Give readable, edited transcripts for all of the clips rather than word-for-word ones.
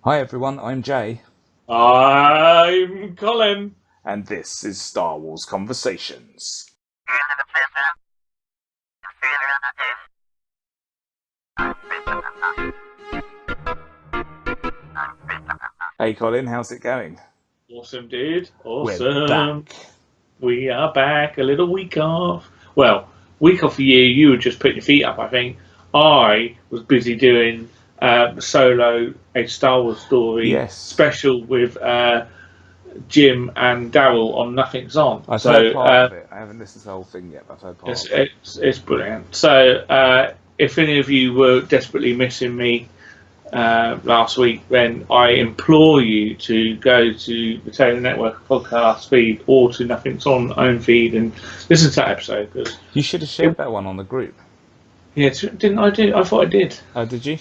Hi everyone, I'm Jay. I'm Colin. And this is Star Wars Conversations. Hey Colin, how's it going? Awesome, dude. We're Awesome. back. We are back. A little week off. Well, week off for you. You were just putting your feet up, I think. I was busy doing solo, a Star Wars story Yes, special with Jim and Daryl on Nothing's On. I've heard So part of it. I haven't listened to the whole thing yet, but I've heard part it's, of it. it's brilliant. So if any of you were desperately missing me last week, then I implore you to go to the Taylor Network podcast feed or to Nothing's On own feed and listen to that episode. Cause You should have shared that one on the group. yeah, didn't I do? I thought I did. Oh, did you?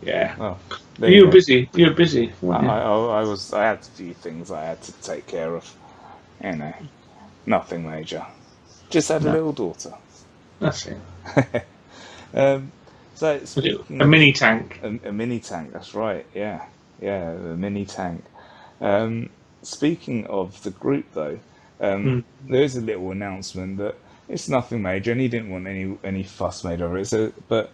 Yeah. Well, there You you were go. busy. You were busy. weren't you? I had a few things I had to take care of. You know, nothing major. Just had a No, little daughter. that's it. Um, so Was it speaking a of mini tank? a mini tank, that's right. Yeah, a mini tank. Um, Speaking of the group, though, Mm. there is a little announcement that it's nothing major, and he didn't want any fuss made over it. So, but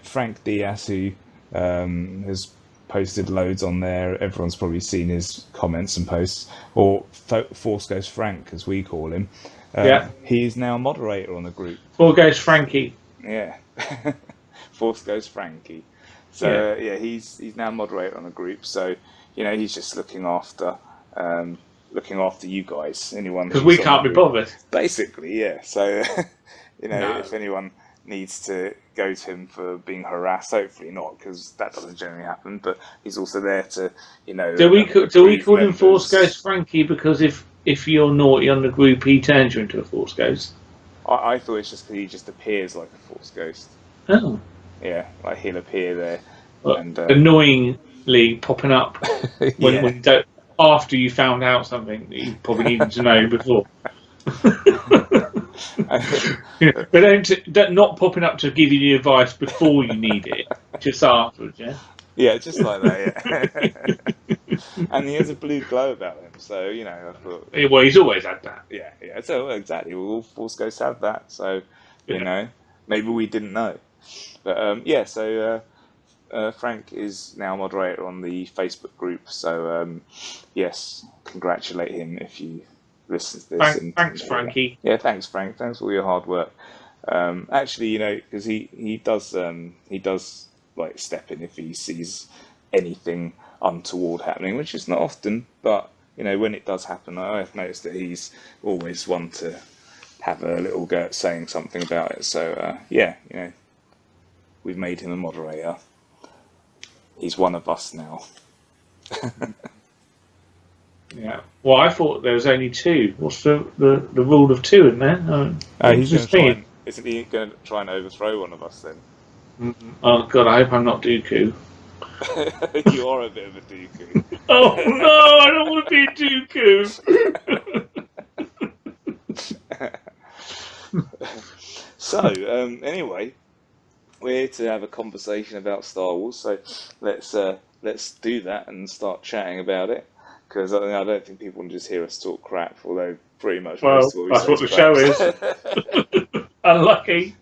Frank Diaz, who has posted loads on there, everyone's probably seen his comments and posts, or Force Ghost Frank, as we call him. Yeah. He's now moderator on the group. Four goes Frankie. Yeah. Force Ghost Frankie. Yeah. So yeah, he's now moderator on the group. So he's just looking after you guys. Anyone Because we who's on the can't be group, bothered. basically, yeah. So No. if anyone needs to go to him for being harassed, hopefully not, because that doesn't generally happen. But he's also there to Do we approve call him Force members. Ghost Frankie because if you're naughty on the group, he turns you into a Force Ghost? I thought it's just because he just appears like a Force Ghost. Oh. Yeah, like he'll appear there, But and annoyingly popping up when yeah. you don't, after you found out something that you probably needed to know before. But don't not popping up to give you the advice before you need it, just afterwards. Yeah. Yeah, just like that, yeah. And he has a blue glow about him, so I thought, Well, he's always had that. yeah. So exactly, all Force Ghosts have that. So Yeah. maybe we didn't know, but yeah. So Frank is now moderator on the Facebook group. So yes, congratulate him if you listen to this. Thanks, Frankie. Yeah, thanks, Frank. Thanks for all your hard work. Actually, because he does like step in if he sees anything untoward happening, which is not often, but when it does happen, I've noticed that he's always one to have a little go at saying something about it. So yeah, we've made him a moderator. He's one of us now. Yeah. Well, I thought there was only two. What's the rule of two in there? He's going to Just try. me. Isn't he going to try and overthrow one of us then? Oh God, I hope I'm not Dooku. You are a bit of a Dooku. Oh no, I don't want to be a Dooku. So, anyway, we're here to have a conversation about Star Wars. So let's do that and start chatting about it. Because I don't think people want to just hear us talk crap, although pretty much Well, most of what we that's say what the is show is. Unlucky.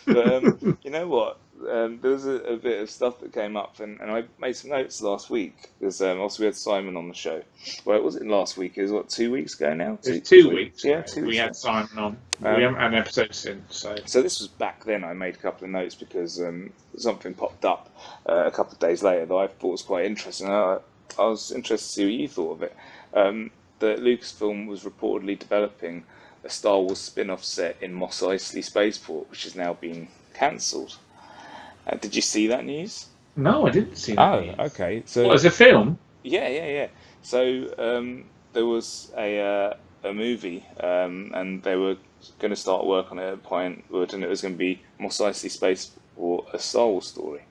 But you know what? There was a bit of stuff that came up, and I made some notes last week because also we had Simon on the show. Well, it wasn't last week. It was what, 2 weeks ago now. It's 2 weeks. Yeah, Ago. 2 We weeks. had Ago. Simon on. We haven't had an episode since. So this was back then. I made a couple of notes because something popped up a couple of days later that I thought was quite interesting. I was interested to see what you thought of it. That Lucasfilm was reportedly developing a Star Wars spin-off set in Mos Eisley Spaceport, which has now been cancelled. Did you see that news? No, I didn't see that. Oh, okay. So what, as a film? yeah. So there was a movie, and they were going to start work on it at Pinewood, and it was going to be Mos Eisley Spaceport, a Star Wars story.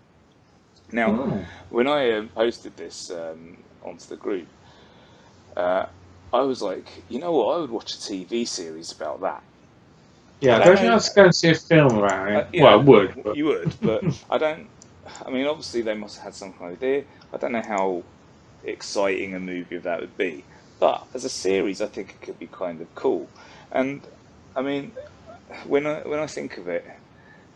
Now, when I posted this onto the group, I was like, you know what? I would watch a TV series about that. Yeah, I don't think I was going to see a film around it. Yeah, Well, I would. But... You would, but I don't. I mean, obviously they must have had some kind of idea. I don't know how exciting a movie of that would be, but as a series, I think it could be kind of cool. And I mean, when I think of it,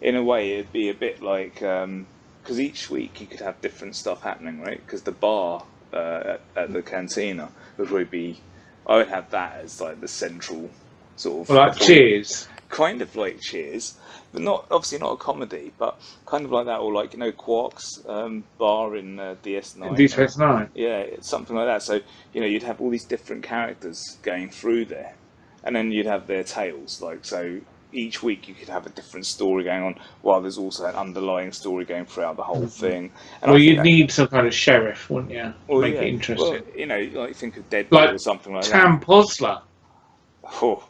in a way, it'd be a bit like because each week you could have different stuff happening, right? Because the bar at the cantina would probably be. I would have that as like the central sort of. Well, like Cheers. Kind of like Cheers, but not obviously not a comedy, but kind of like that, or like Quark's bar in DS9. DS9. Yeah, it's something like that. So you'd have all these different characters going through there, and then you'd have their tales. Like so, each week you could have a different story going on, while there's also an underlying story going throughout the whole thing. And well, you'd need some kind of sheriff, wouldn't you? Well, Make it interesting. Well, like think of Deadpool like or something like Tam that. Posler. Oh,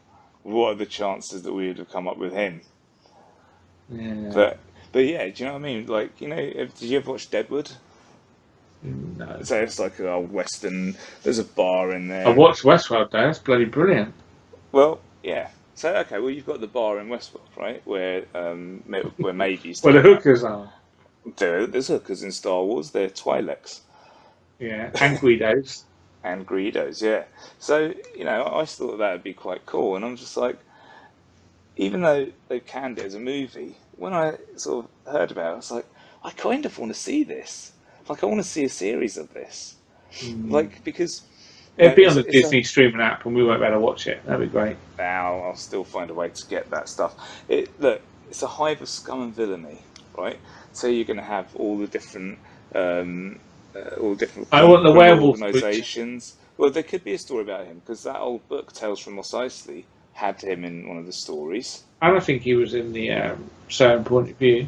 what are the chances that we would have come up with him? Yeah. But yeah, do you know what I mean? Like, did you ever watch Deadwood? No. So it's like an old western. There's a bar in there. I watched Westworld though. That's bloody brilliant. Well, yeah. So okay, well you've got the bar in Westworld, right? Where Maeve Where the hookers are. There's hookers in Star Wars. They're Twi'leks. Yeah, and Guidos. And Greedos, yeah. So I just thought that would be quite cool, and I'm just like, even though they canned it as a movie, when I sort of heard about it, I was like, I kind of want to see this. Like, I want to see a series of this. Like, because it'd be on the Disney streaming app, and we won't be able to watch it. That'd be great. Now I'll still find a way to get that stuff. Look, it's a hive of scum and villainy, right? So you're going to have all the different. All different. I want the werewolf organisations. Well, there could be a story about him because that old book, Tales from Mos Eisley, had him in one of the stories. And I think he was in the certain point of view.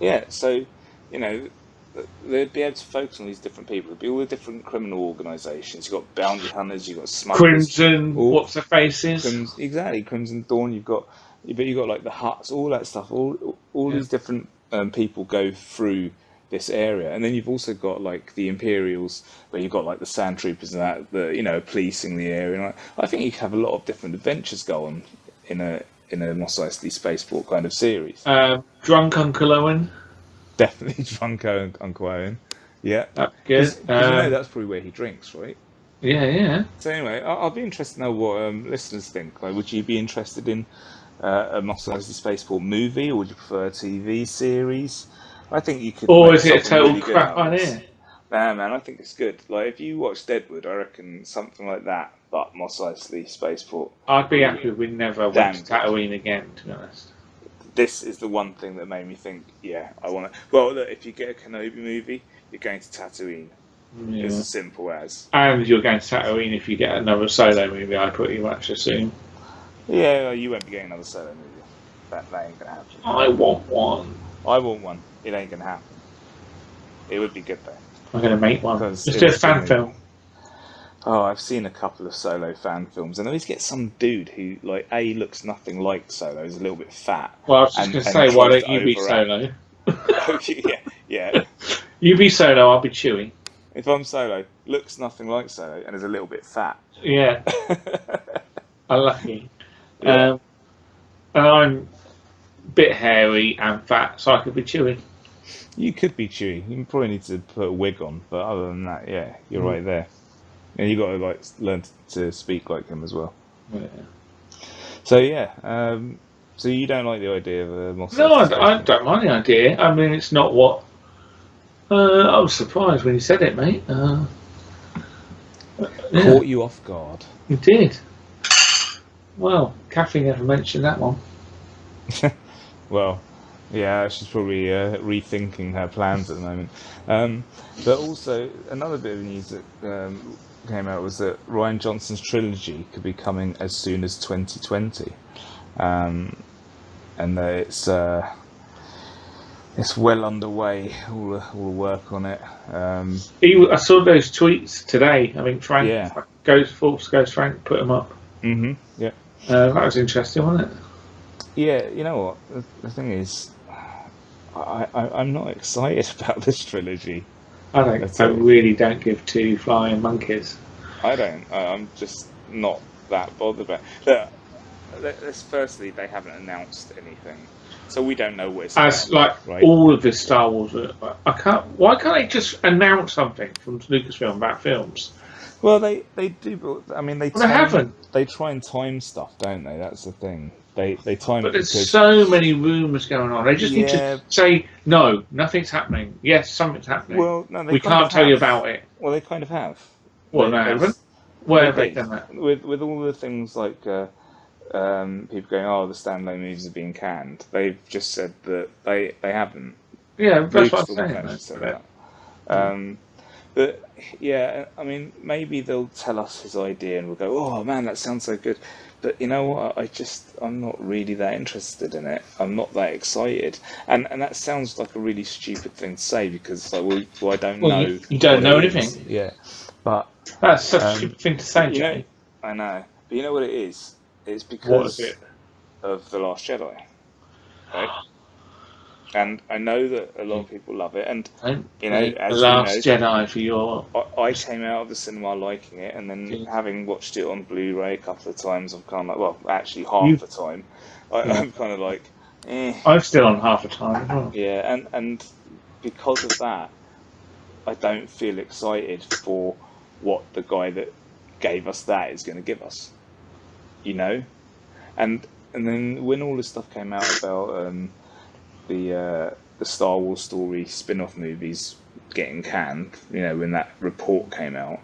Yeah, so they'd be able to focus on these different people. There'd be all the different criminal organisations. You've got bounty hunters, you've got smugglers. Crimson, what's the faces? Exactly, Crimson Dawn. You've got like the Huts, all that stuff. All these different people go through this area, and then you've also got like the Imperials, where you've got like the Sand Troopers and that, policing the area. And I think you could have a lot of different adventures go on in a Mos Eisley Spaceport kind of series. Drunk Uncle Owen. Definitely Drunk Uncle Owen. Yeah, that's good. Because that's probably where he drinks, right? Yeah. So anyway, I'll be interested to know what listeners think. Like, would you be interested in a Mos Eisley Spaceport movie, or would you prefer a TV series? I think you could. Or is it a total crap idea? Nah, man, I think it's good. Like, if you watch Deadwood, I reckon something like that, but Mos Eisley Spaceport. I'd be happy if we never went to Tatooine again, to be honest. This is the one thing that made me think, yeah, I want to. Well, look, if you get a Kenobi movie, you're going to Tatooine. Yeah. It's as simple as. And you're going to Tatooine if you get another solo movie, I pretty much assume. Yeah, you won't be getting another solo movie. That ain't going to happen. I want one. I want one. It ain't going to happen. It would be good, though. I'm going to make one. Let's do a fan film. Oh, I've seen a couple of Solo fan films, and I always get some dude who, like, A, looks nothing like Solo, is a little bit fat. Well, I was just going to say, why don't you be Solo? yeah. You be Solo, I'll be Chewie. If I'm Solo, looks nothing like Solo, and is a little bit fat. Yeah. Unlucky. Yeah. And I'm a bit hairy and fat, so I could be Chewie. You could be Chewie. You probably need to put a wig on, but other than that, yeah, you're right there. And you got to like learn to speak like him as well. Yeah. So yeah, so you don't like the idea of a Mos Eisley? No, I don't mind the idea. I mean, it's not what. I was surprised when you said it, mate. Caught you off guard. You did. Well, Kathy never mentioned that one. Well, yeah, she's probably rethinking her plans at the moment. But also, another bit of news that came out was that Rian Johnson's trilogy could be coming as soon as 2020, and that it's well underway. All the work on it. I saw those tweets today. I think Frank Ghost Frank put them up. Mm-hmm. Yeah. That was interesting, wasn't it? Yeah. You know what? The thing is, I'm not excited about this trilogy. I really don't give two flying monkeys. I don't. I'm just not that bothered about it. Firstly, they haven't announced anything. So we don't know what it's as about, like right? all of this Star Wars. I can't. Why can't they just announce something from Lucasfilm about films? Well, they do. But, I mean, Well, they haven't. They try and time stuff, don't they? That's the thing. They time But it there's because so many rumours going on. They just need to yeah. say no, nothing's happening. Yes, something's happening. Well, no, they We kind of can't tell you have. about it. Well, they kind of have. Well, they They haven't. Where they have they did done that? with all the things like people going, oh, the standalone movies are being canned. They've just said that they haven't. Yeah, that's what I'm Lucasfilm have saying. actually said Though. that. But yeah, I mean, maybe they'll tell us his idea and we'll go, oh man, that sounds so good. But you know what? I'm not really that interested in it. I'm not that excited. And that sounds like a really stupid thing to say because like, well I don't know. You don't know what it anything. is. Yeah, but That's such a stupid thing to say, you know, Jay. I know. But you know what it is? It's What because is it? of The Last Jedi, right? And I know that a lot of people love it, and Don't you know, play as The you Last know, Jedi for your. I came out of the cinema liking it, and then having watched it on Blu-ray a couple of times, I'm kind of like, well, actually half the time, I'm kind of like, eh. I'm still on half the time as well. Yeah, and because of that, I don't feel excited for what the guy that gave us that is going to give us, you know, and then when all this stuff came out about the Star Wars story spin-off movies getting canned, you know, when that report came out,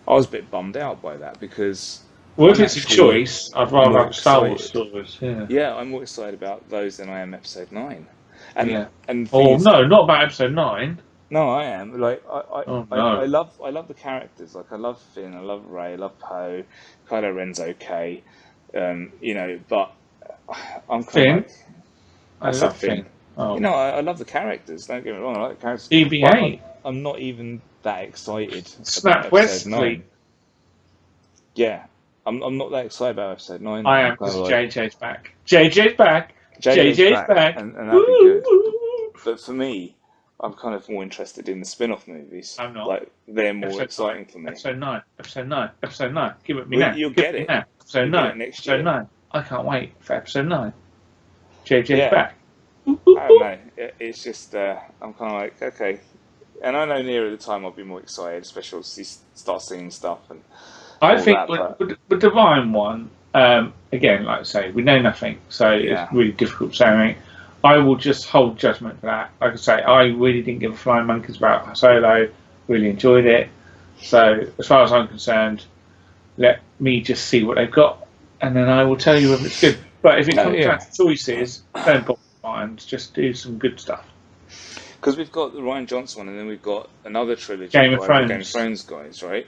I was a bit bummed out by that because Well, if it's a choice, I'd rather have Star Wars excited. stories. Yeah. I'm more excited about those than I am Episode 9. And and Oh things- no, not about Episode 9. no, I am like no. I love the characters. Like I love Finn, I love Rey, I love Poe. Kylo Ren's okay, you know, but I'm kind Finn? of like, I said love Finn. Oh. You know, I love the characters. Don't get me wrong, I like the characters. BB-8. But I'm not even that excited Snap about Wesley. Episode 9. Yeah, I'm not that excited about Episode 9. I am because JJ's back. JJ's back. JJ's back. And that'd be good. But for me, I'm kind of more interested in the spin-off movies. I'm not. Like they're more exciting for me. Episode 9. Episode 9. Episode 9. Give it me Well, now. you'll Give get it. Now. Episode You'll 9. get it next Episode year. 9. I can't wait for Episode 9. JJ's back. I don't know. It's just I'm kind of like, okay. And I know nearer the time I'll be more excited, especially as you start seeing stuff and. I think that, with the Ryan one, again, like I say, we know nothing, so it's really difficult to say anything. I will just hold judgment for that. Like I say, I really didn't give a flying monkeys about Solo, really enjoyed it. So, as far as I'm concerned, let me just see what they've got, and then I will tell you if it's good. But if it comes down to choices, don't bother mind, just do some good stuff. Because we've got the Rian Johnson one, and then we've got another trilogy, Game of Thrones. Game of Thrones guys, right?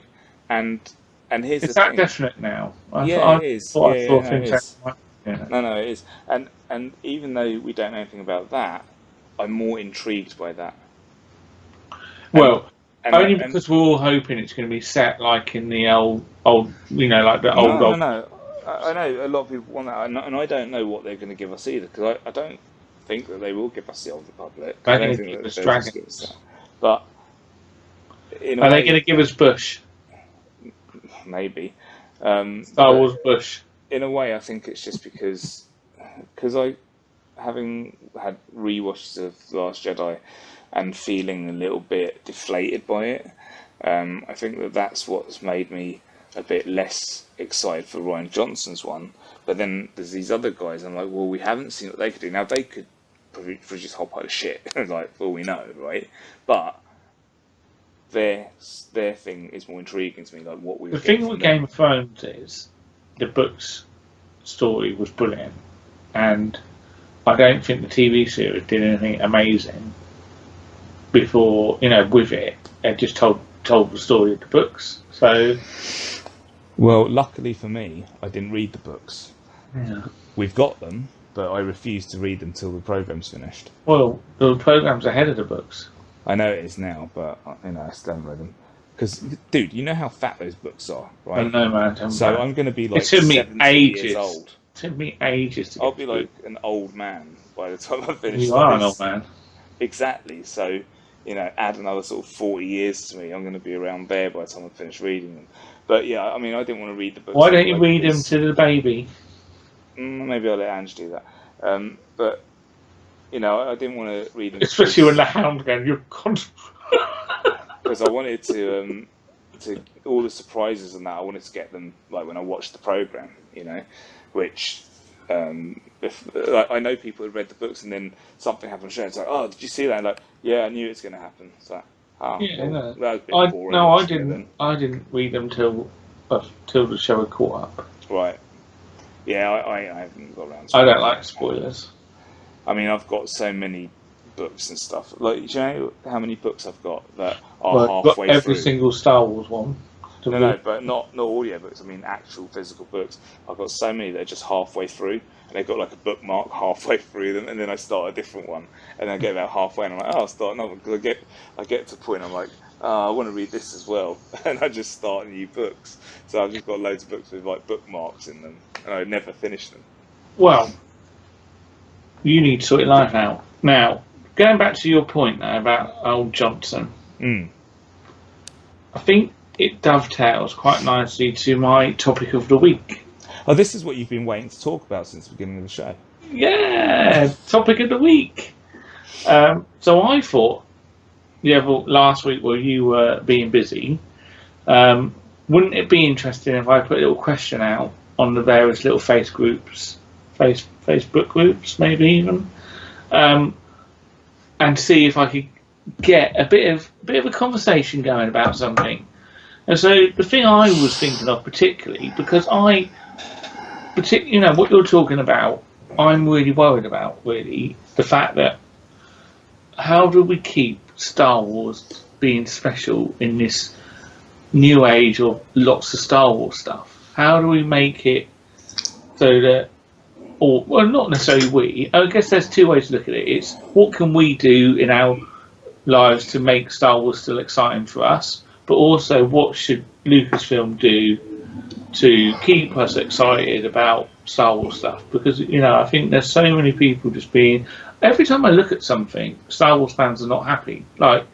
And here's Is the that thing. definite now? It is. No, it is. And even though we don't know anything about that, I'm more intrigued by that. Well, only because we're all hoping it's going to be set like in the old, you know, like the old. No. I know a lot of people want that, and I don't know what they're going to give us either, because I don't think that they will give us the Old Republic. They're going to give us dragons. But are they going to give us Bush? Maybe. Star Wars Bush. In a way, I think it's just because I, having had rewatches of The Last Jedi and feeling a little bit deflated by it, I think that's what's made me a bit less excited for Rian Johnson's one. But then there's these other guys, I'm like, well, we haven't seen what they could do. Now, they could produce a whole pile of shit, like, for all we know, right? But their thing is more intriguing to me, like what we. The thing with Game of Thrones is the book's story was brilliant, and I don't think the TV series did anything amazing before, you know, with it. It just told the story of the books. So, well, luckily for me, I didn't read the books. Yeah. We've got them, but I refuse to read them till the programme's finished. Well, the programme's ahead of the books. I know it is now, but you know, I still haven't read them. Because, dude, you know how fat those books are, right? I know, man. So I'm going to be like 70 years old. It took me ages to I'll be like an old man by the time I finish. You are an old man. Exactly. So, you know, add another sort of 40 years to me. I'm going to be around there by the time I finish reading them. But yeah, I mean, I didn't want to read the books. Why don't you read them to the baby? Maybe I'll let Ange do that. But you know, I didn't want to read them, especially when the Hound going, you're because I wanted to all the surprises and that. I wanted to get them like when I watched the program, you know, which. If like, I know people had read the books and then something happened on the show, it's like, oh, did you see that? And like, yeah, I knew it's going to happen. It's like, oh, yeah, well, no. that was a bit boring. No, I didn't. I didn't read them till the show had caught up. Right. Yeah, I haven't got around to I don't like spoilers. I mean, I've got so many books and stuff. Like, do you know how many books I've got that are halfway got every through? single Star Wars one. No, but not audio books. I mean, actual physical books. I've got so many that are just halfway through, and they've got like a bookmark halfway through them, and then I start a different one, and then I get about halfway, and I'm like, oh, I'll start another one, because I get to a point, I'm like, oh, I want to read this as well, and I just start new books. So I've just got loads of books with like bookmarks in them, and I never finish them. Well, you need to sort your life out. Now, going back to your point now about old Johnson, I think it dovetails quite nicely to my topic of the week. Oh, this is what you've been waiting to talk about since the beginning of the show. Yeah, topic of the week. So I thought, last week while you were being busy, wouldn't it be interesting if I put a little question out on the various little Facebook groups, maybe even, and see if I could get a bit of a conversation going about something. And so the thing I was thinking of particularly, because what you're talking about, I'm really worried about, really, the fact that how do we keep Star Wars being special in this new age of lots of Star Wars stuff? How do we make it so that, well, not necessarily we, I guess there's two ways to look at it. It's what can we do in our lives to make Star Wars still exciting for us, but also what should Lucasfilm do to keep us excited about Star Wars stuff? Because, I think there's so many people just being... Every time I look at something, Star Wars fans are not happy. Like,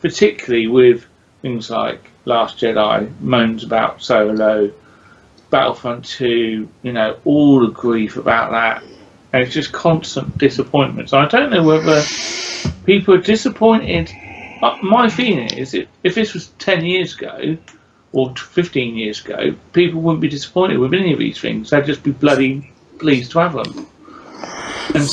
particularly with things like Last Jedi, moans about Solo, Battlefront 2, all the grief about that. And it's just constant disappointment. So I don't know whether people are disappointed. My feeling is if this was 10 years ago or 15 years ago, people wouldn't be disappointed with any of these things. They'd just be bloody pleased to have them. And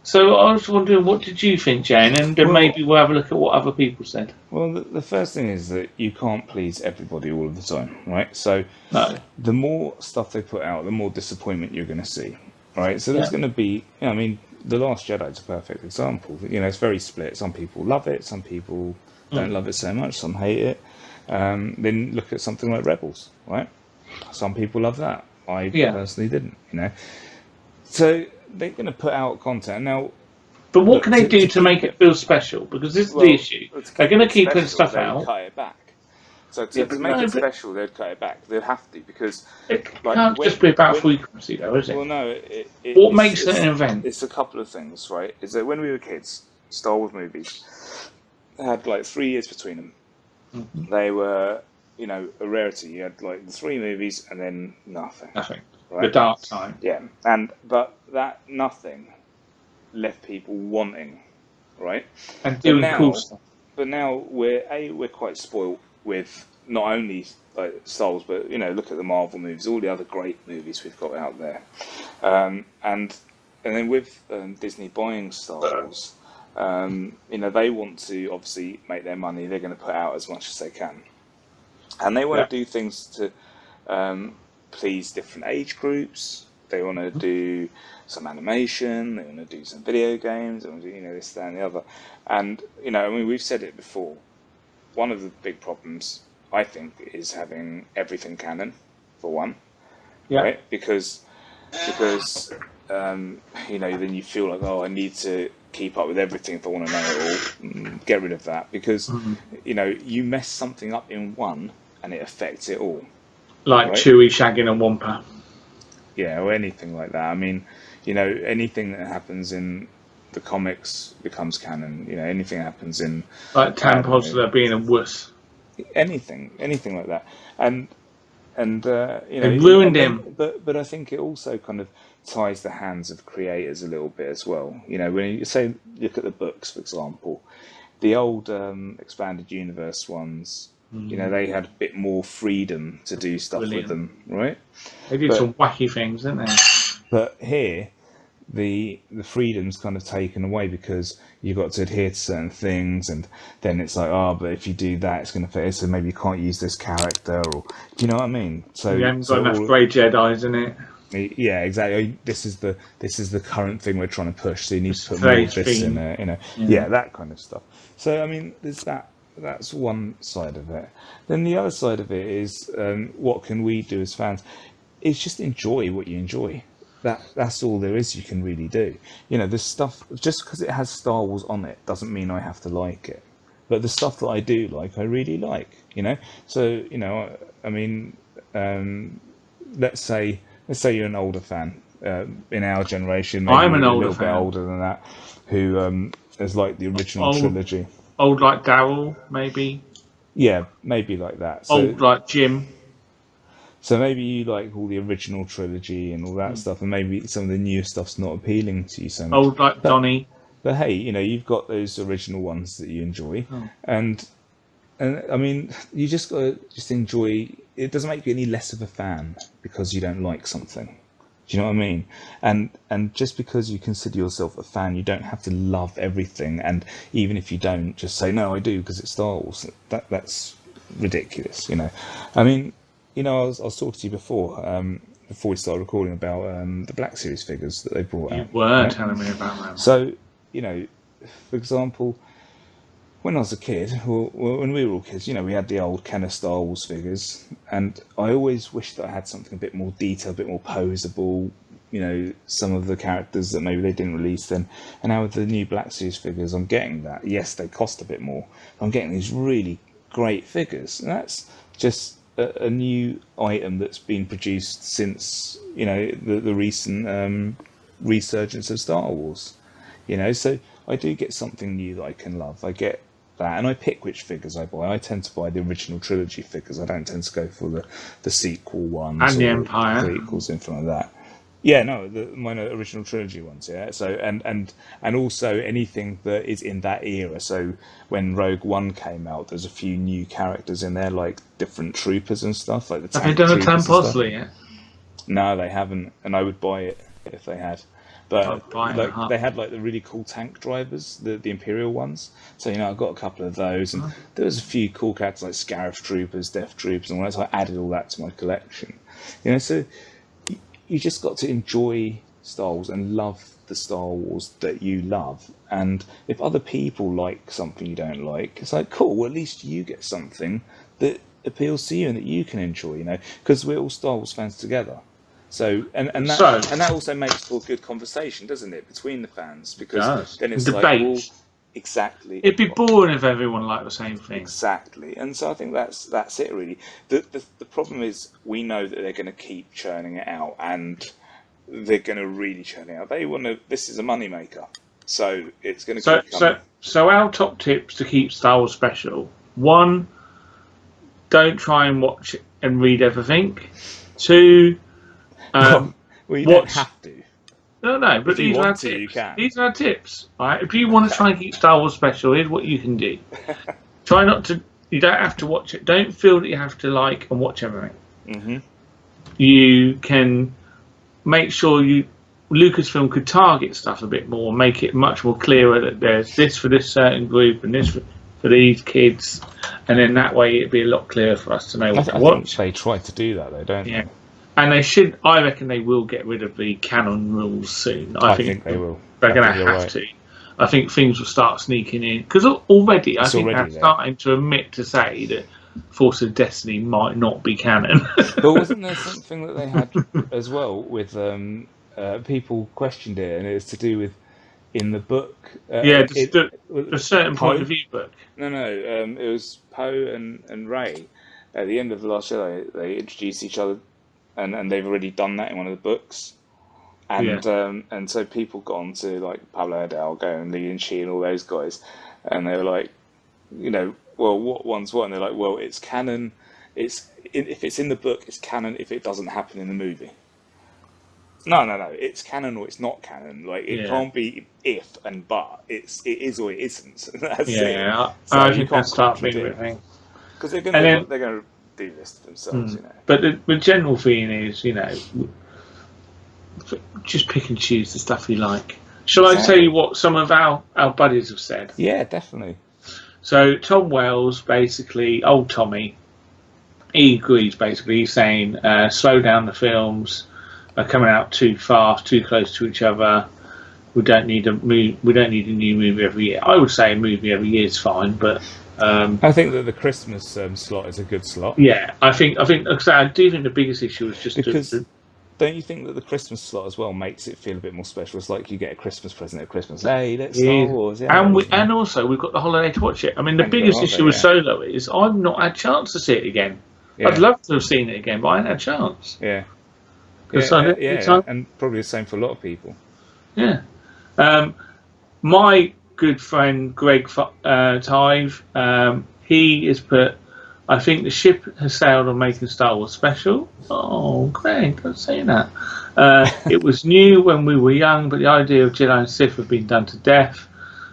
so I was wondering, what did you think, Jane? And then maybe we'll have a look at what other people said. Well, the first thing is that you can't please everybody all of the time, right? So no. The more stuff they put out, the more disappointment you're going to see, right? So there's going to be, The Last Jedi is a perfect example. It's very split. Some people love it, some people don't love it so much, some hate it. Then look at something like Rebels, right? Some people love that. I personally didn't, So they're going to put out content now. But what can they do to make it feel special? Because this is the issue. They're going to keep putting stuff out. Cut it back. So to make it special, they'd cut it back. They'd have to, because it can't just be about frequency, though, is it? Well, no. What makes it an event? It's a couple of things, right? Is that when we were kids, Star Wars movies had like 3 years between them. Mm-hmm. They were, a rarity. You had like the 3 movies and then nothing. Nothing. Right? The dark time. Yeah, but that nothing left people wanting, right? And doing cool stuff. But now we're quite spoilt with not only like Star Wars, but look at the Marvel movies, all the other great movies we've got out there, and then with Disney buying Star Wars, they want to obviously make their money. They're going to put out as much as they can, and they want to do things to please different age groups. They want to do some animation. They want to do some video games. They want to do this, that, and the other. And we've said it before. One of the big problems, I think, is having everything canon, for one. Yeah. Right? Because then you feel like, I need to keep up with everything if I want to know it all. Get rid of that, because you mess something up in one and it affects it all. Like Chewie shagging a Wampa. Yeah, or anything like that. I mean, anything that happens in the comics becomes canon. Anything that happens in... Like Tam Posler being a wuss. Anything like that. And it ruined him. But I think it also kind of ties the hands of creators a little bit as well. You know, when you say look at the books, for example, the old expanded universe ones, you know, they had a bit more freedom to do stuff with them, right? They did some wacky things, didn't they? But here, the freedom's kind of taken away because you've got to adhere to certain things, and then it's like, but if you do that, it's going to fit. So maybe you can't use this character, or do you know what I mean? So you haven't got enough grey Jedi's in it. Yeah, exactly. This is the current thing we're trying to push. So you need to put more of this in there, you know. Yeah, that kind of stuff. So I mean, there's that. That's one side of it. Then the other side of it is what can we do as fans? It's just enjoy what you enjoy. That's all there is you can really do. You know, the stuff, just because it has Star Wars on it doesn't mean I have to like it. But the stuff that I do like, I really like, you know. So, you know, I mean, let's say you're an older fan in our generation. Maybe I'm an older a little fan. bit older than that, who has liked the original trilogy. Old like Daryl, maybe. Yeah, maybe like that. So, old like Jim. So maybe you like all the original trilogy and all that stuff, and maybe some of the newer stuff's not appealing to you so much. Old like Donnie. But hey, you know, you've got those original ones that you enjoy, and I mean, you just got to just enjoy. It doesn't make you any less of a fan because you don't like something. Do you know what I mean? And just because you consider yourself a fan, you don't have to love everything. And even if you don't, just say no, I do because it's Star Wars. That's ridiculous, you know. I mean, you know, I was talking to you before we started recording about the Black Series figures that they brought out. You were telling me about that. So, you know, for example, when I was a kid, when we were all kids, you know, we had the old Kenner Star Wars figures, and I always wished that I had something a bit more detailed, a bit more poseable, you know, some of the characters that maybe they didn't release then. And now with the new Black Series figures, I'm getting that. Yes, they cost a bit more. I'm getting these really great figures, and that's just a new item that's been produced since, you know, the recent resurgence of Star Wars. You know, so I do get something new that I can love. I get that, and I pick which figures I buy. I tend to buy the original trilogy figures. I don't tend to go for the sequel ones and the or Empire prequels, anything like that. Yeah, no, mine are original trilogy ones. Yeah, so and also anything that is in that era. So when Rogue One came out, there's a few new characters in there, like different troopers and stuff. Like the have they done a Clan Bosley yet? No, they haven't, and I would buy it if they had. But like, they had like the really cool tank drivers, the Imperial ones. So, you know, I got a couple of those, and there was a few cool characters like Scarif Troopers, Death Troopers, and all that. So I added all that to my collection. You know, so you just got to enjoy Star Wars and love the Star Wars that you love. And if other people like something you don't like, it's like, cool, well, at least you get something that appeals to you and that you can enjoy, you know, because we're all Star Wars fans together. So and that also makes for good conversation, doesn't it, between the fans? Because then it's debate. Like, well, exactly. It'd be boring if everyone liked the same thing. Exactly, and so I think that's it really. The problem is we know that they're going to keep churning it out, and they're going to really churn it out. They want to. This is a moneymaker, so it's going to keep coming. So our top tips to keep Star Wars special: 1, don't try and watch and read everything. 2. Well, you don't have to. No, but these are our tips. These are our tips, right? If you want to try and keep Star Wars special, here's what you can do. Try not to. You don't have to watch it. Don't feel that you have to like and watch everything. Mm-hmm. You can make sure Lucasfilm could target stuff a bit more, make it much more clearer that there's this for this certain group and this for these kids, and then that way it'd be a lot clearer for us to know what to watch. They try to do that, though, don't they? And they should. I reckon they will get rid of the canon rules soon. I think they will. They're going to have to. I think things will start sneaking in because already I think they're starting to admit to say that Force of Destiny might not be canon. But wasn't there something that they had as well with people questioned it, and it's to do with in the book? The certain point of view book. No, it was Poe and Rey. At the end of The Last Jedi, they introduced each other. And they've already done that in one of the books, and so people got on to like Pablo Hidalgo and Lee and Shi and all those guys, and they were like, you know, well, what one's what? And they're like, well, it's canon. If it's in the book, it's canon. If it doesn't happen in the movie, No. It's canon or it's not canon. Like it Yeah. can't be if and but. It is or it isn't. That's it. Yeah, So I you think that's can't start being a contradict bit thing. because And then, they're gonna do this to themselves. You know. but the general feeling is, just pick and choose the stuff you like. Shall I tell you what some of our buddies have said? Yeah, definitely. So Tom Wells, basically, old Tommy, he agrees. Basically, he's saying slow down the films. Are coming out too fast, too close to each other. We don't need a new movie every year. I would say a movie every year is fine, but I think that the Christmas slot is a good slot. yeah, I do think the biggest issue is just because don't you think that the Christmas slot as well makes it feel a bit more special? It's like you get a Christmas present at Christmas. Hey, let's Star Wars. Yeah, and also we've got the holiday to watch it. I mean, the biggest issue with Solo is I've not had a chance to see it again. Yeah. I'd love to have seen it again, but I hadn't had a chance. Yeah. And probably the same for a lot of people. Yeah. My good friend Greg Tive, he has put, I think the ship has sailed on making Star Wars special. Oh, Greg, don't say that. It was new when we were young, but the idea of Jedi and Sith have been done to death.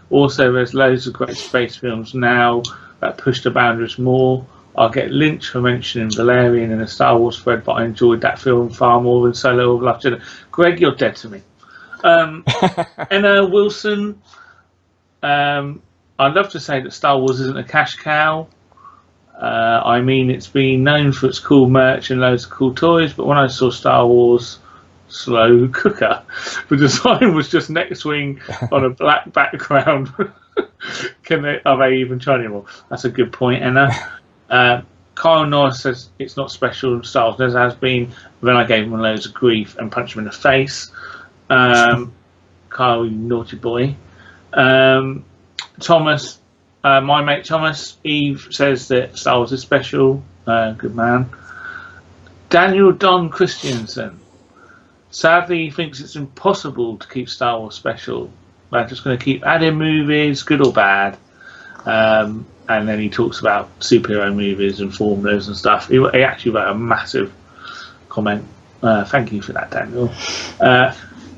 Also, there's loads of great space films now that push the boundaries more. I'll get lynched for mentioning Valerian in a Star Wars thread, but I enjoyed that film far more than Solo of Last Jedi. Greg, you're dead to me. Anna Wilson, I'd love to say that Star Wars isn't a cash cow. I mean, it's been known for its cool merch and loads of cool toys, but when I saw Star Wars Slow Cooker, the design was just next wing on a black background. Are they even trying anymore? That's a good point, Anna. Kyle Norris says it's not special in Star Wars. There has been. Then I gave him loads of grief and punched him in the face. Kyle, you naughty boy. Thomas, my mate Thomas, Eve says that Star Wars is special. Good man. Daniel Don Christiansen. Sadly, he thinks it's impossible to keep Star Wars special. They're just going to keep adding movies, good or bad. And then he talks about superhero movies and formulas and stuff. He actually wrote a massive comment. Thank you for that, Daniel.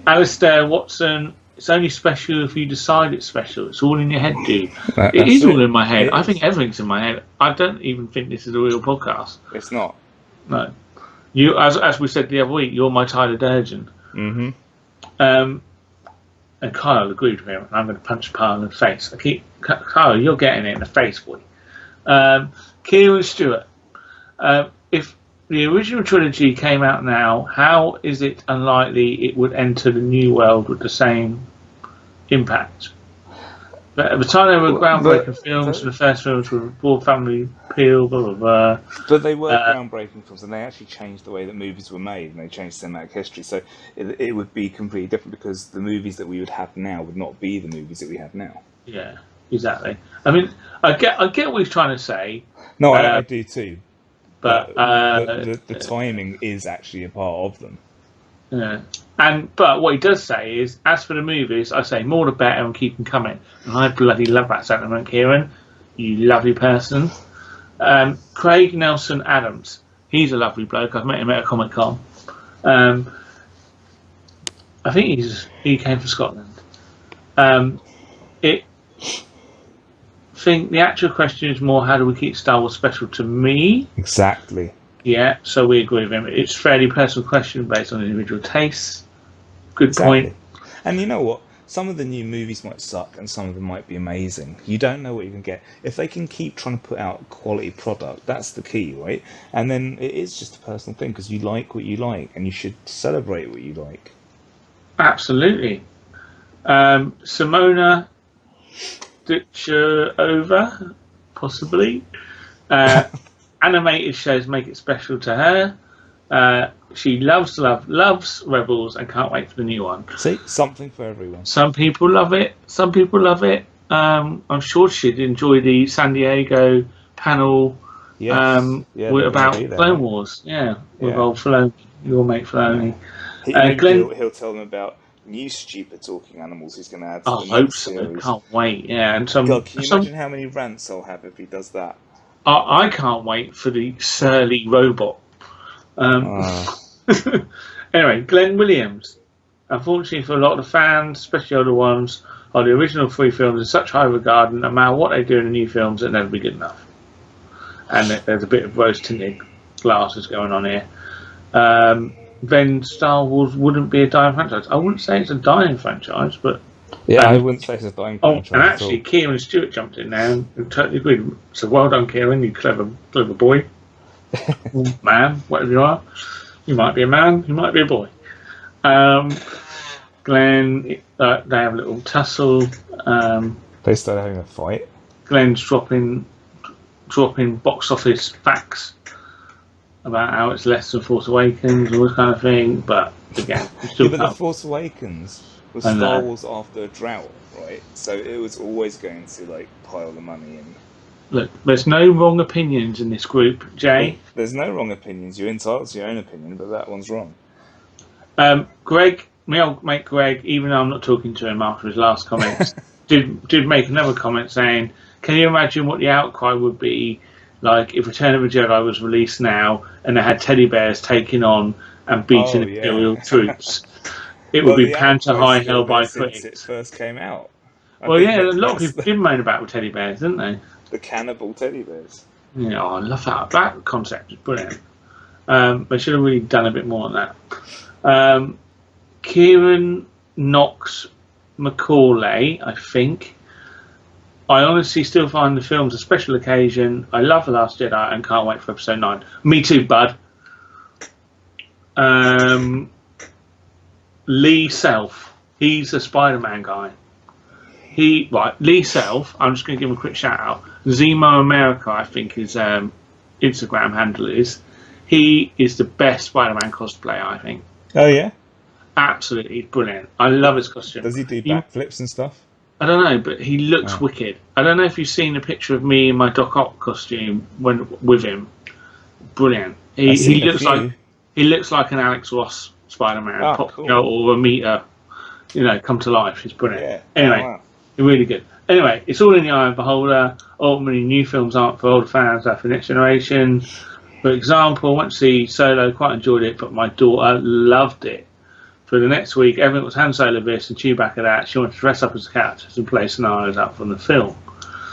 Alistair Watson, it's only special if you decide it's special. It's all in your head, dude. It is all in my head. I think everything's in my head. I don't even think this is a real podcast. It's not. No. You, as we said the other week, you're my Tyler Durden. Mm-hmm. And Kyle agreed with him, and I'm going to punch Kyle in the face. Kyle, you're getting it in the face, boy. Kieran Stewart, if the original trilogy came out now, how is it unlikely it would enter the new world with the same impact? But at the time they were groundbreaking films, the first films were broad family appeal, blah, blah, blah. But they were groundbreaking films, and they actually changed the way that movies were made, and they changed cinematic history. So it would be completely different because the movies that we would have now would not be the movies that we have now. Yeah, exactly. I mean, I get what he's trying to say. No, I do too. But the timing is actually a part of them. Yeah. But what he does say is, as for the movies, I say more the better and keep them coming. And I bloody love that sentiment, Kieran. You lovely person. Craig Nelson Adams. He's a lovely bloke. I've met him at a Comic-Con. I think he came from Scotland. I think the actual question is more, how do we keep Star Wars special to me? Exactly. Yeah, so we agree with him. It's a fairly personal question based on individual tastes. Good point. And you know what? Some of the new movies might suck and some of them might be amazing. You don't know what you can get. If they can keep trying to put out a quality product, that's the key, right? And then it is just a personal thing because you like what you like and you should celebrate what you like. Absolutely. Simona Ditcher-over, possibly. Animated shows make it special to her. She loves Rebels and can't wait for the new one. See, something for everyone. Some people love it. Some people love it. I'm sure she'd enjoy the San Diego panel about Clone Wars. Yeah, with old Filoni, your mate Filoni. He'll tell them about new stupid talking animals he's going to add to the hope so. Series. Can't wait. Yeah, and some. God, can you imagine how many rants I'll have if he does that? I can't wait for the surly robot. Anyway, Glenn Williams. Unfortunately for a lot of the fans, especially older ones, are the original 3 films in such high regard, and no matter what they do in the new films, it'll never be good enough. And there's a bit of rose-tinted glasses going on here. Then Star Wars wouldn't be a dying franchise. I wouldn't say it's a dying franchise, but... Yeah, I wouldn't say it's a dying franchise. And actually, Kieran Stewart jumped in there and totally agreed. So well done, Kieran, you clever boy. Man, whatever you are. You might be a man, you might be a boy. Glenn, they have a little tussle. They started having a fight. Glenn's dropping box office facts about how it's less than Force Awakens, all this kind of thing. But again, but the Force Awakens was Star Wars after a drought, right? So it was always going to like pile the money in. Look, there's no wrong opinions in this group, Jay. There's no wrong opinions. You're entitled to your own opinion, but that one's wrong. Greg, my old mate Greg, even though I'm not talking to him after his last comments, did make another comment saying, "Can you imagine what the outcry would be like if Return of the Jedi was released now and they had teddy bears taking on and beating Imperial troops? It would be panther high hell by critics." Since it first came out. A lot of people did moan about teddy bears, didn't they? The cannibal teddy bears. Yeah, I love that. That concept is brilliant. They should have really done a bit more on that. Kieran Knox Macaulay, I think. I honestly still find the films a special occasion. I love The Last Jedi and can't wait for episode 9. Me too, bud. Lee Self. He's a Spider-Man guy. Lee Self, I'm just going to give him a quick shout out. Zemo America, I think his Instagram handle is. He is the best Spider-Man cosplayer, I think. Oh, yeah? Absolutely brilliant. I love his costume. Does he do backflips and stuff? I don't know, but he looks wicked. I don't know if you've seen a picture of me in my Doc Ock costume with him. Brilliant. He looks like an Alex Ross Spider-Man, cool. Or a meter. Come to life. It's brilliant. Yeah. Anyway, really good. Anyway, it's all in the eye of the beholder. Ultimately, new films aren't for older fans, they're for next generation. For example, I went to see Solo, quite enjoyed it, but my daughter loved it. For the next week, everything was Han Solo this and Chewbacca that. She wanted to dress up as characters and play scenarios out from the film.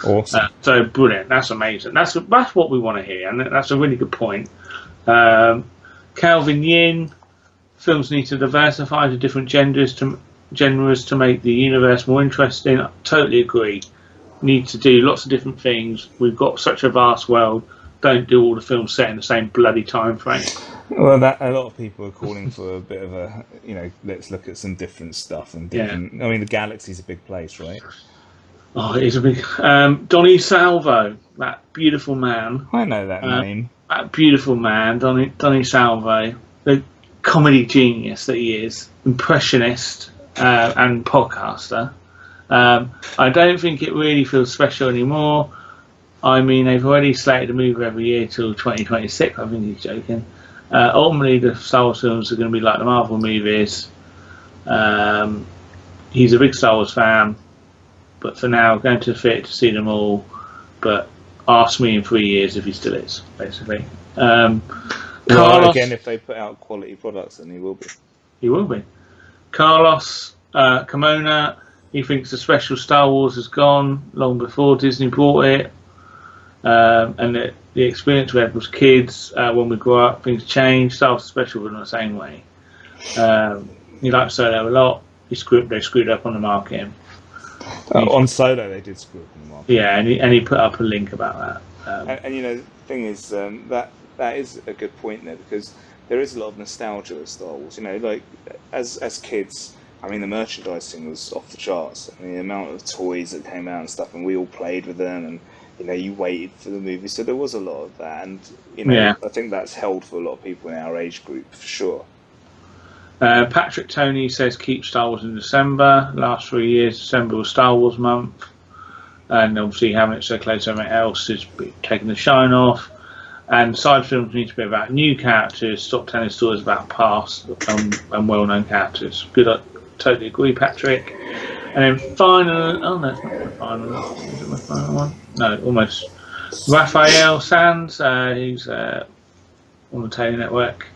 Awesome. So brilliant. That's amazing. That's what we want to hear, and that's a really good point. Calvin Yin, films need to diversify to different genres to make the universe more interesting. I totally agree. Need to do lots of different things. We've got such a vast world. Don't do all the films set in the same bloody time frame. Well, a lot of people are calling for a bit of a, let's look at some different stuff and different. Yeah. I mean, the galaxy's a big place, right? Oh, it is a big. Donny Salvo, that beautiful man. I know that name. That beautiful man, Donny Salvo, the comedy genius that he is, impressionist and podcaster. I don't think it really feels special anymore. I mean, they've already slated a movie every year till 2026. I think he's joking. Ultimately, the Star Wars films are going to be like the Marvel movies. He's a big Star Wars fan, but for now, going to the theatre to see them all. But ask me in 3 years if he still is, basically. Carlos, again, if they put out quality products, then he will be. He will be. Carlos Kimona, he thinks the special Star Wars has gone long before Disney bought it. And the experience we had was kids. When we grew up, things changed. Star Wars special was in the same way. He liked Solo a lot. They screwed up on the marketing. On Solo, they did screw up on the marketing. Yeah, and he put up a link about that. And the thing is, that is a good point there, because there is a lot of nostalgia with Star Wars. Like as kids, I mean, the merchandising was off the charts. I mean, the amount of toys that came out and stuff, and we all played with them, and you waited for the movie, so there was a lot of that, and I think that's held for a lot of people in our age group for sure. Patrick Tony says keep Star Wars in December. Last 3 years, December was Star Wars month, and obviously having it so close to everything else is taking the shine off. And side films need to be about new characters, stop telling stories about past and well-known characters. Good, I totally agree, Patrick. And then final, oh no, it's not my final. Is it my final one? No, almost. Raphael Sands, who's on the Taylor Network.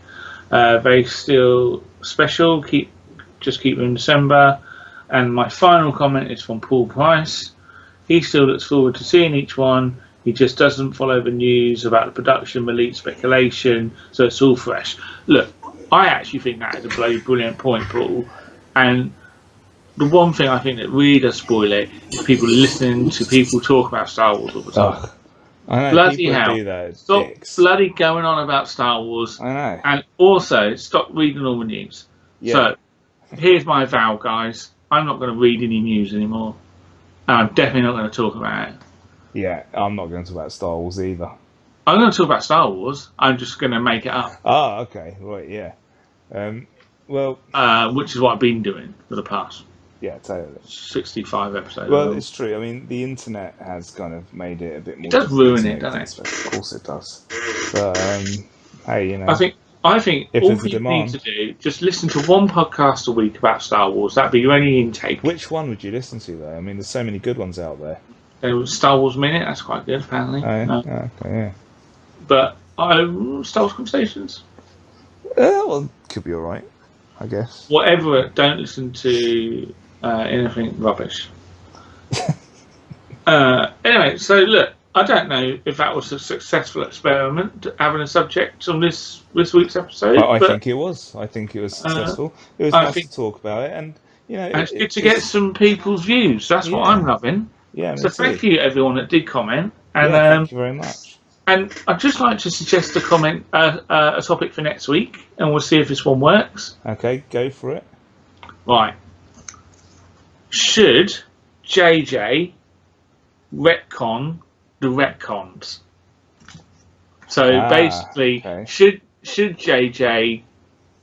They still special. Just keep them in December. And my final comment is from Paul Price. He still looks forward to seeing each one. He just doesn't follow the news about the production, the leak speculation, so it's all fresh. Look, I actually think that is a bloody brilliant point, Paul. And the one thing I think that really does spoil it is people listening to people talk about Star Wars all the time. I know, bloody people hell! do that. Stop Dicks. bloody going on about Star Wars. I know. And also stop reading all the news. Yeah. So here's my vow, guys. I'm not going to read any news anymore. And I'm definitely not going to talk about it. Yeah, I'm not going to talk about Star Wars either. I'm going to talk about Star Wars. I'm just going to make it up. Ah, okay, right, yeah. Well, which is what I've been doing for the past yeah, totally. 65 episodes. Well, it's true. I mean, the internet has kind of made it a bit more. It does ruin it, doesn't it? Of course, it does. But hey, you know. I think if all there's a you demand. need to do just listen to one podcast a week about Star Wars. That'd be your only intake. Which one would you listen to though? I mean, there's so many good ones out there. There was Star Wars Minute. That's quite good, apparently. Oh, yeah? Okay, yeah. But Star Wars Conversations. Well, could be all right, I guess. Whatever. Don't listen to anything rubbish. Anyway, so look, I don't know if that was a successful experiment having a subject on this week's episode. I think it was. I think it was successful. It was nice to talk about it, and you know, it's good to get some people's views. That's what I'm loving. Yeah. So thank you everyone that did comment, and thank you very much. And I'd just like to suggest a topic for next week, and we'll see if this one works. Okay, go for it. Right. Should JJ retcon the retcons? So basically, okay. should JJ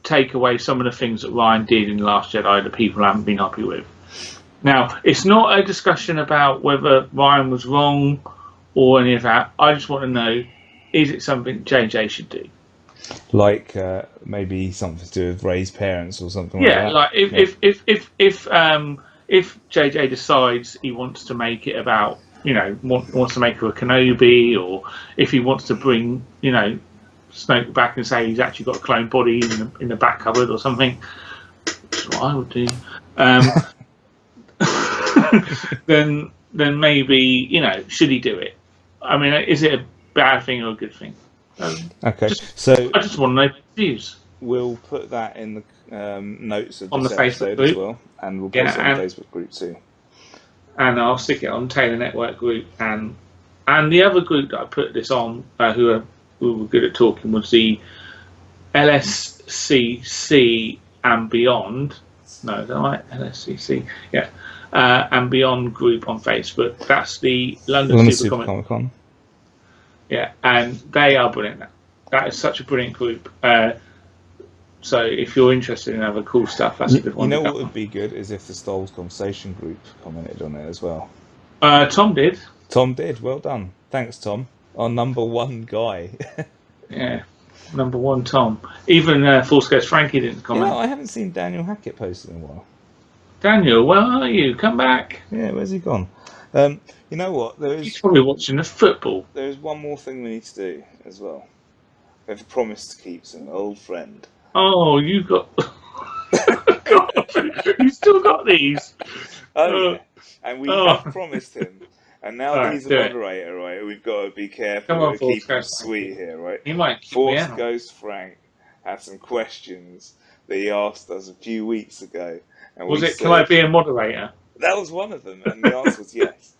take away some of the things that Ryan did in The Last Jedi that people haven't been happy with? Now, it's not a discussion about whether Ryan was wrong or any of that. I just want to know, is it something JJ should do? Like maybe something to do with Rey's parents or something like that? Yeah, like if JJ decides he wants to make it about, you know, wants to make her a Kenobi, or if he wants to bring, you know, Snoke back and say he's actually got a clone body in the back cupboard or something, which is what I would do. Then maybe, you know, should he do it? I mean, is it a bad thing or a good thing? Okay, so I just want to know views. We'll put that in the notes of on this the Facebook episode group as well, and we'll post it on the Facebook group too. And I'll stick it on Taylor Network group, and the other group that I put this on, who were good at talking, was the LSCC and Beyond. No, is that right? LSCC, yeah. And Beyond group on Facebook. That's the London Super Comic Con. Yeah, and they are brilliant. That is such a brilliant group. So if you're interested in other cool stuff, that's a good one. You know what would be good is if the Star Wars Conversation group commented on it as well. Tom did. Tom did. Well done. Thanks, Tom. Our number one guy. Yeah, number one Tom. Even Full Scales Frankie didn't comment. You know, I haven't seen Daniel Hackett posted in a while. Daniel, where are you? Come back. Yeah, where's he gone? You know what? He's probably watching the football. There is one more thing we need to do as well. We have a promise to keep, an old friend. Oh, you got... God, you still got these? Oh, yeah. And we have promised him. And now that he's a moderator, right, we've got to be careful to keep him sweet here, right? He might keep Force Ghost Frank had some questions that he asked us a few weeks ago. And was it, can I be a moderator? That was one of them, and the answer was yes.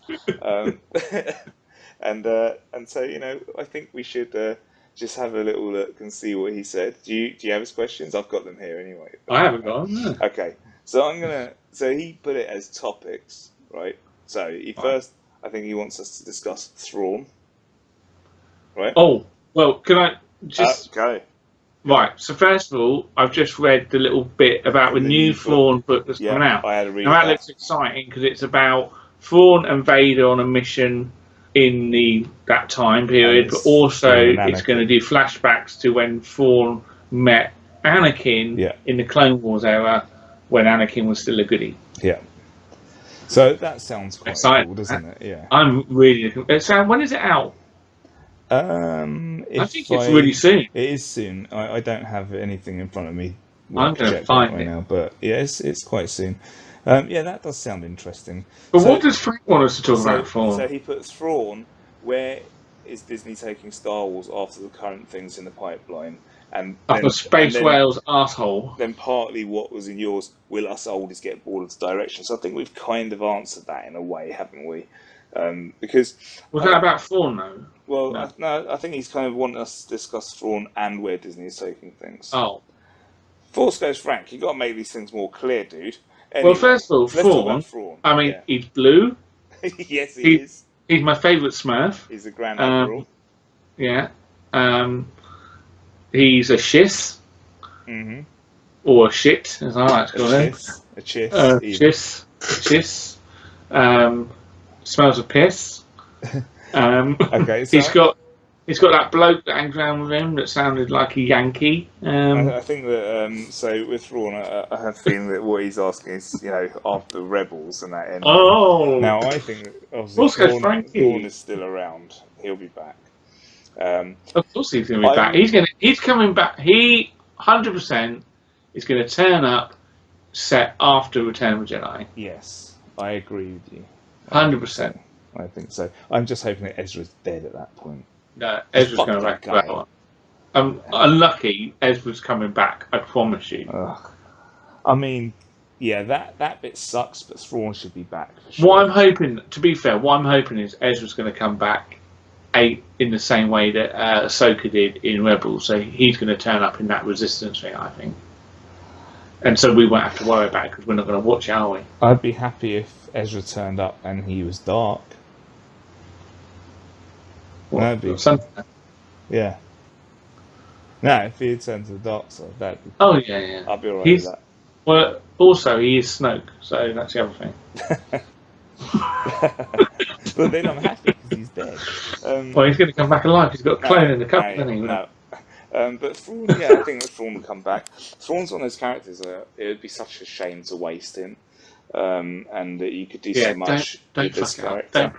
And so, you know, I think we should just have a little look and see what he said. Do you have his questions? I've got them here anyway. I haven't got them. No. Okay, so so he put it as topics, right? So I think he wants us to discuss Thrawn, right? Oh, well, can I just... Okay. Right, so first of all, I've just read the little bit about the new Thrawn book that's coming out. I had to read that looks exciting because it's about Thrawn and Vader on a mission in that time period, but also it's going to do flashbacks to when Thrawn met Anakin in the Clone Wars era, when Anakin was still a goodie. Yeah. So that sounds quite cool, doesn't it? Yeah. I'm really looking. So when is it out? I think it's really soon. It is soon. I don't have anything in front of me. I'm going to find it now, but yeah, it's quite soon. Yeah, that does sound interesting. But what does Frank want us to talk about, Thrawn? So he puts Thrawn. Where is Disney taking Star Wars after the current things in the pipeline? And then, Space Whale's asshole. Then partly what was in yours, will us oldies get bored of the direction? So I think we've kind of answered that in a way, haven't we? Because was that about Thrawn though? Well, no, I think he's kind of wanting us to discuss Thrawn and where Disney is taking things. Oh. Force goes Frank, you got to make these things more clear, dude. Anyway, well, first of all, Thrawn. I mean, he's blue. Yes, he is. He's my favourite Smurf. He's a Grand Admiral. Yeah. He's a shiss. Mm-hmm. Or a shit, as I like to call him. A chiss. Chiss. Smells of piss. Okay, so he's got that bloke that hangs around with him that sounded like a Yankee. I think that so with Thrawn, I have a feeling that what he's asking is, after Rebels and that end. Oh. Now I think that obviously Thrawn is still around. He'll be back. Of course he's going to be back. He's coming back. He 100% is going to turn up set after Return of the Jedi. Yes, I agree with you. 100%. I think so. I'm just hoping that Ezra's dead at that point. No, Ezra's going back to that one. I'm unlucky Ezra's coming back, I promise you. Ugh. I mean, yeah, that bit sucks, but Thrawn should be back for sure. What I'm hoping, to be fair, is Ezra's going to come back in the same way that Ahsoka did in Rebels. So he's going to turn up in that resistance thing, I think. And so we won't have to worry about it because we're not going to watch it, are we? I'd be happy if Ezra turned up and he was dark. What? Yeah. No, if he had turned to the dark side, that'd be... Oh, yeah. I'd be alright with that. Well, also, he is Snoke, so that's the other thing. But then I'm happy because he's dead. Well, he's going to come back alive. He's got a clone in the cup, hasn't he? No. But Thrawn, yeah, I think that Thrawn will come back. Thrawn's one of those characters that it would be such a shame to waste him. And that you could do so much with this character.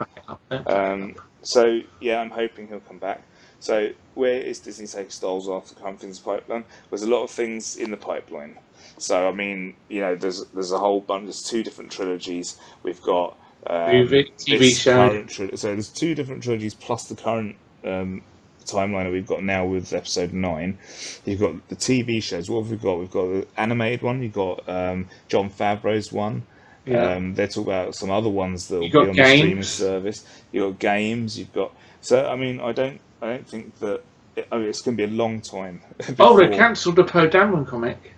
So, yeah, I'm hoping he'll come back. So, where is Disney taking Star Wars after the current things pipeline? There's a lot of things in the pipeline. So, I mean, there's a whole bunch. There's 2 different trilogies. We've got TV show. So, there's 2 different trilogies plus the current timeline that we've got now with episode 9. You've got the TV shows. What have we got? We've got the animated one. You've got Jon Favreau's one. Yeah. They're talking about some other ones that will be on the streaming service. You've got games. You've got. So I mean, I don't think that. It's going to be a long time. They cancelled the Poe Dameron comic.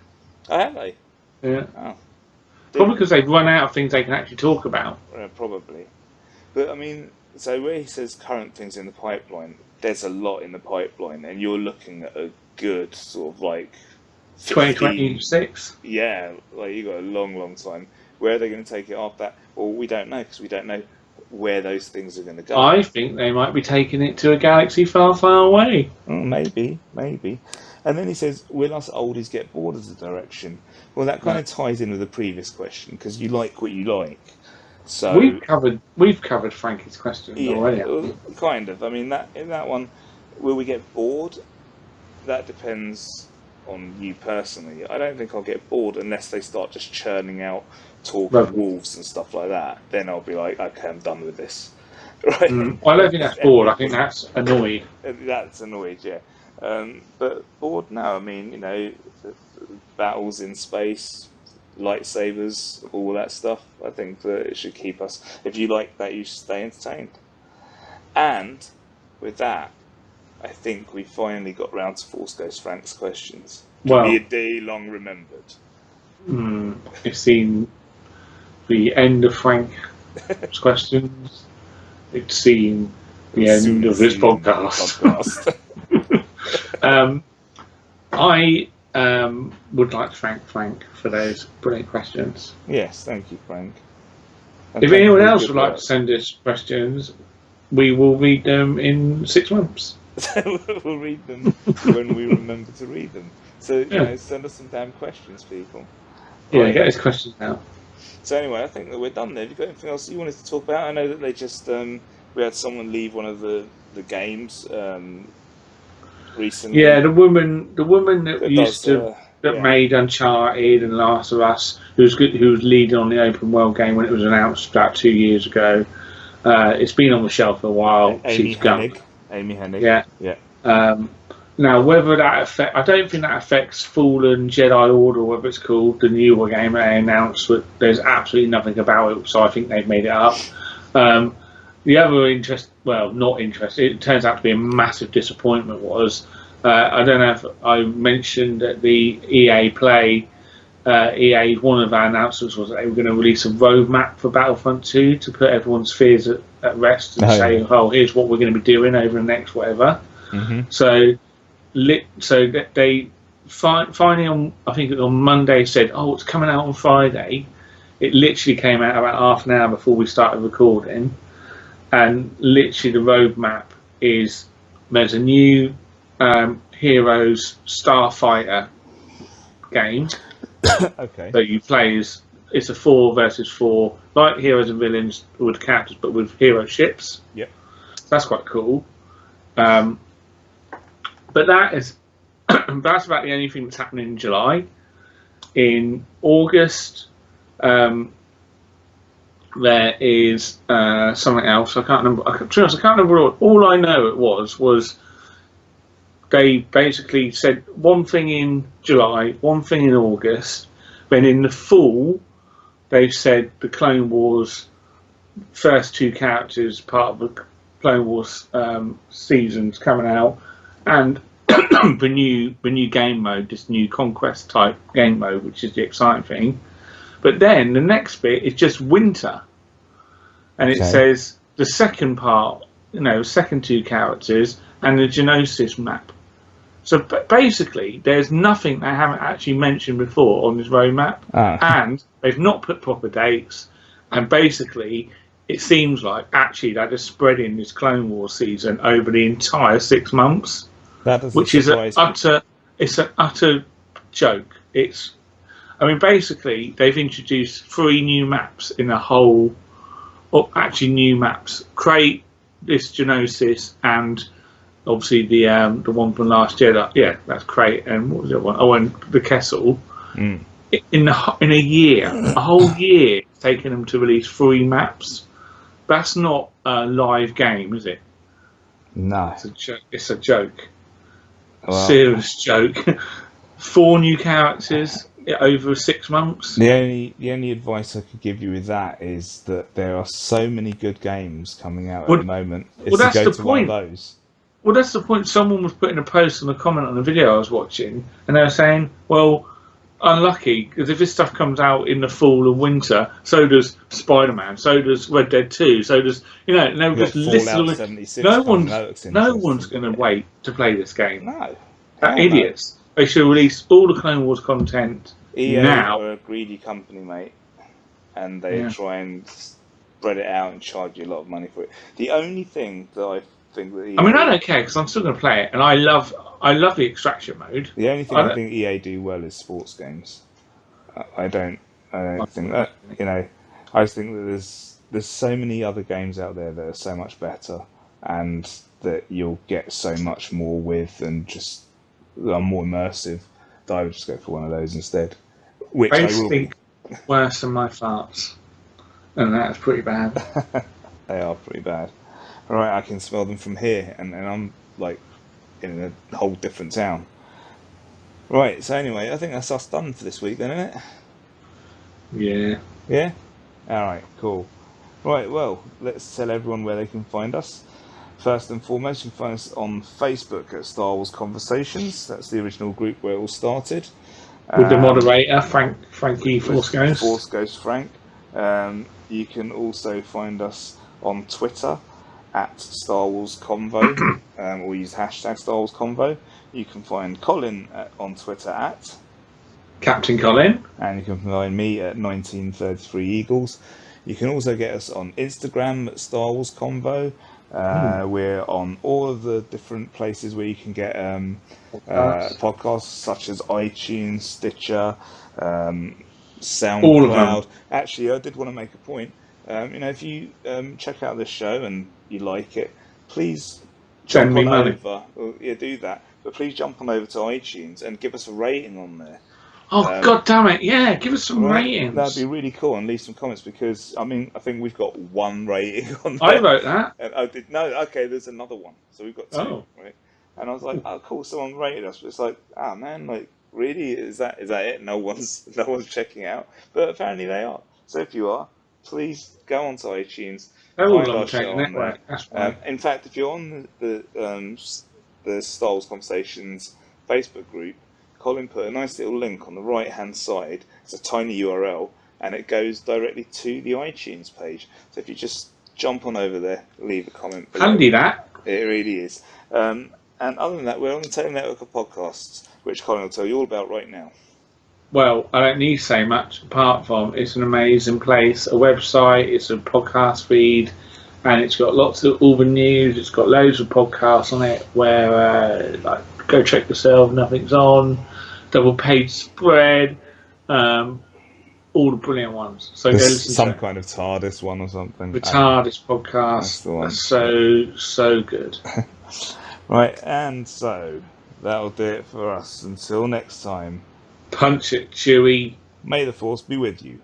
Oh, have they? Yeah. Oh. Probably because they've run out of things they can actually talk about. Probably. But I mean, so where he says current things in the pipeline, there's a lot in the pipeline, and you're looking at a good sort of like 2026. Yeah, like you got a long time. Where are they going to take it after that? Well, we don't know because we don't know where those things are going to go. I think they might be taking it to a galaxy far, far away. Maybe. And then he says, will us oldies get bored of the direction? Well, that kind of ties in with the previous question because you like what you like. So we've covered Frankie's question already. Well, kind of. I mean, in that one, will we get bored? That depends on you personally. I don't think I'll get bored unless they start just churning out talking wolves and stuff like that. Then I'll be like, okay, I'm done with this. Right? I don't think that's bored. I think that's annoyed. That's annoyed, yeah. But bored? No. I mean, battles in space, lightsabers, all that stuff. I think that it should keep us. If you like that, you should stay entertained. And with that, I think we finally got round to Force Ghost Frank's questions. Well, be a day long remembered. You've seen the end of Frank's questions. It's seen the end of this podcast. I would like to thank Frank for those brilliant questions. Yes, thank you, Frank. If anyone else would like to send us questions, we will read them in 6 months. We'll read them when we remember to read them. So, send us some damn questions, people. Yeah, get us questions now. So anyway, I think that we're done there. Have you got anything else you wanted to talk about? I know that they just we had someone leave one of the the games recently. Yeah, the woman that used does, to that yeah. made Uncharted and Last of Us, who was leading on the open world game when it was announced about 2 years ago. It's been on the shelf for a while. Amy She's gone. Hennig. Yeah. Now, whether I don't think that affects Fallen Jedi Order, whatever it's called, the newer game they announced. But there's absolutely nothing about it, so I think they've made it up. The other not interest, it turns out to be a massive disappointment was, I don't know if I mentioned that the EA Play, one of our announcements was that they were going to release a roadmap for Battlefront 2 to put everyone's fears at rest and say, oh, here's what we're going to be doing over the next whatever. Mm-hmm. So they finally I think on Monday said, oh, it's coming out on Friday. It literally came out about half an hour before we started recording, and literally the roadmap is there's a new Heroes Starfighter game. Okay. So you play it's a 4 versus 4, like Heroes and Villains with characters, but with hero ships. Yep. That's quite cool. But that's about the only thing that's happening in July. In August, there is something else. I can't remember. I can't remember all I know it was they basically said one thing in July, one thing in August. Then in the fall, they've said the Clone Wars first 2 characters, part of the Clone Wars seasons coming out, and the new game mode, this new Conquest type game mode, which is the exciting thing. But then the next bit is just winter, and it says the second part, second 2 characters and the Geonosis map. So basically, there's nothing they haven't actually mentioned before on this roadmap, and they've not put proper dates. And basically, it seems like actually they're just spreading this Clone Wars season over the entire 6 months, which is an utter joke. Basically they've introduced 3 new maps in a whole, or actually new maps. Crate, this Geonosis, and obviously the one from Last Jedi. Yeah, that's Crate, and what was the other one? Oh, and the Kessel. In a year, a whole year, it's taken them to release 3 maps. That's not a live game, is it? No, it's a joke. Well, serious joke. 4 new characters over 6 months. The only advice I could give you with that is that there are so many good games coming out at the moment. That's the point. One of those. Well, that's the point. Someone was putting a post and a comment on the video I was watching, and they were saying, well, unlucky, because if this stuff comes out in the fall and winter, so does Spider-Man, so does Red Dead 2, so does, and they were just listening. No one's going to wait to play this game. No. They're idiots. They should release all the Clone Wars content EA now. are a greedy company, mate, and they try and spread it out and charge you a lot of money for it. The only thing that I think that EA... I don't care, because I'm still going to play it, and I love the extraction mode. The only thing I think EA do well is sports games. I don't think that, I just think that there's so many other games out there that are so much better, and that you'll get so much more with, and just are more immersive, that I would just go for one of those instead. Which basically worse than my farts, and that's pretty bad. They are pretty bad. Alright, I can smell them from here, and I'm like in a whole different town. Right, so anyway, I think that's us done for this week then, isn't it? Yeah. Yeah? Alright, cool. Right, well, let's tell everyone where they can find us. First and foremost, you can find us on Facebook at Star Wars Conversations. That's the original group where it all started. With the moderator, Frankie Force Ghost. Force Ghost Frank. You can also find us on Twitter at Star Wars Convo, or use hashtag Star Wars Convo. You can find Colin on Twitter at Captain Colin. And you can find me at 1933 Eagles. You can also get us on Instagram at Star Wars Convo. We're on all of the different places where you can get podcasts, such as iTunes, Stitcher, SoundCloud. Actually, I did want to make a point. If you check out this show and you like it, please Send jump me on money. over. Well, yeah, do that. But please jump on over to iTunes and give us a rating on there. Oh, God damn it. Yeah, give us some Right, ratings. that'd be really cool, and leave some comments because I mean I think we've got one rating on I there. wrote that. And I did no. Okay, there's another one, so we've got two, Oh. right? And I was like, oh, cool, someone rated us. But it's like, ah, man, like really, is that it? No one's checking out, but apparently they are. So if you are, please go onto iTunes, They're all find on our the show Taylor on there. Network. That's why. In fact, if you're on the Star Wars Conversations Facebook group, Colin put a nice little link on the right hand side. It's a tiny URL and it goes directly to the iTunes page. So if you just jump on over there, leave a comment below. Handy that. It really is. And other than that, we're on the Taylor Network of podcasts, which Colin will tell you all about right now. Well, I don't need to say much apart from it's an amazing place, a website, it's a podcast feed, and it's got lots of all the news. It's got loads of podcasts on it where, like, go check yourself, nothing's on, double page spread, all the brilliant ones. So go listen Some to it. kind of TARDIS one or something. The TARDIS podcast. That's the one. So good. Right, and so that'll do it for us. Until next time. Punch it, Chewie. May the Force be with you,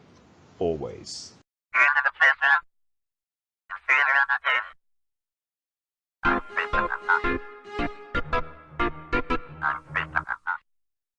always. Thank you.